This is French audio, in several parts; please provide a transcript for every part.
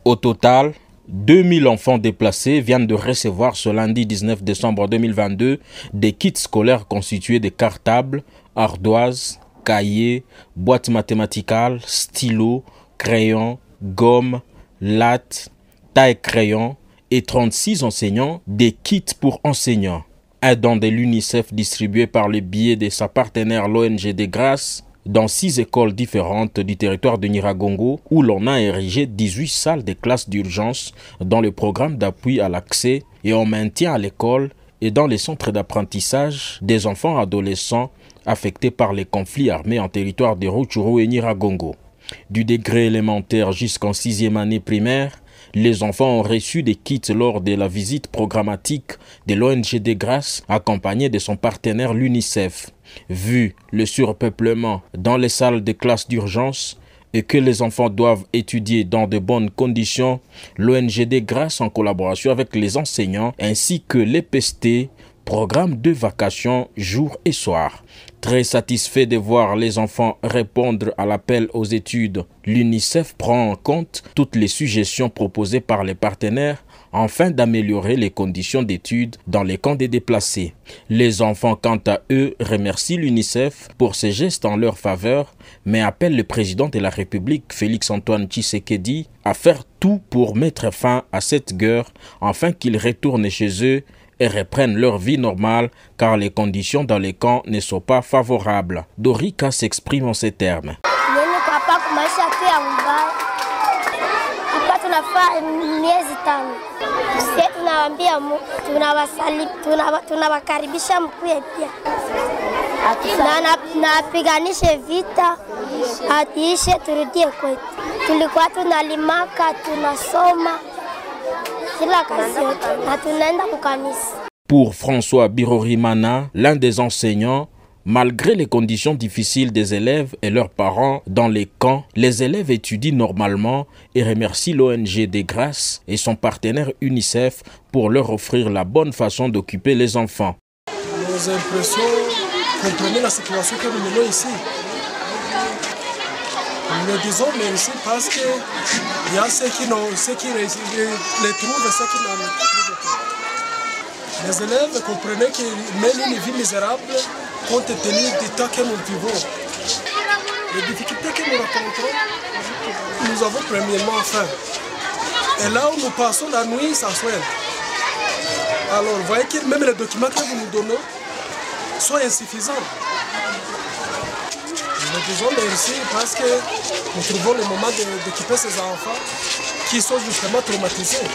Au total, 2000 enfants déplacés viennent de recevoir ce lundi 19 décembre 2022 des kits scolaires constitués de cartables, ardoises, cahiers, boîtes mathématicales, stylos, crayons, gommes, lattes, taille-crayon et 36 enseignants des kits pour enseignants. Un don de l'UNICEF distribué par le biais de sa partenaire l'ONG des Grâces dans 6 écoles différentes du territoire de Nyiragongo où l'on a érigé 18 salles de classe d'urgence dans le programme d'appui à l'accès et au maintien à l'école et dans les centres d'apprentissage des enfants adolescents affectés par les conflits armés en territoire de Rutshuru et Nyiragongo. Du degré élémentaire jusqu'en 6e année primaire, les enfants ont reçu des kits lors de la visite programmatique de l'ONG des Grâces accompagnée de son partenaire l'UNICEF. Vu le surpeuplement dans les salles de classe d'urgence et que les enfants doivent étudier dans de bonnes conditions, l'ONG des Grâces en collaboration avec les enseignants ainsi que l'EPST programme de vacations jour et soir. Très satisfait de voir les enfants répondre à l'appel aux études, l'UNICEF prend en compte toutes les suggestions proposées par les partenaires afin d'améliorer les conditions d'études dans les camps des déplacés. Les enfants, quant à eux, remercient l'UNICEF pour ces gestes en leur faveur, mais appellent le président de la République, Félix-Antoine Tshisekedi, à faire tout pour mettre fin à cette guerre afin qu'ils retournent chez eux et reprennent leur vie normale car les conditions dans les camps ne sont pas favorables. Dorika s'exprime en ces termes. Pour François Birorimana, l'un des enseignants, malgré les conditions difficiles des élèves et leurs parents dans les camps, les élèves étudient normalement et remercient l'ONG des Grâces et son partenaire UNICEF pour leur offrir la bonne façon d'occuper les enfants. Nos impressions, comprenez la situation que nous menons ici. Nous disons merci parce qu'il y a ceux qui les trouvent et ceux qui n'en trouvent pas. Les élèves comprenaient qu'ils mènent une vie misérable compte tenu du temps que nous vivons. Les difficultés que nous rencontrons, nous avons premièrement faim. Et là où nous passons la nuit, ça soigne. Alors, vous voyez que même les documents que vous nous donnez sont insuffisants. Nous disons merci parce que nous trouvons le moment d'équiper ces enfants qui sont justement traumatisés.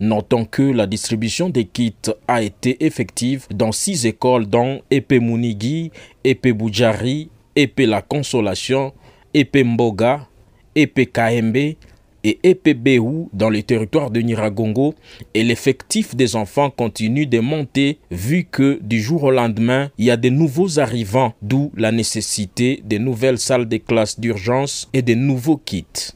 Notons que la distribution des kits a été effective dans 6 écoles dont Epé Munigi, Epé Boudjari, Epé La Consolation, Epé Mboga, Epé Kahembe et Epé Béhou dans le territoire de Nyiragongo, et l'effectif des enfants continue de monter vu que du jour au lendemain, il y a de nouveaux arrivants, d'où la nécessité de nouvelles salles de classe d'urgence et de nouveaux kits.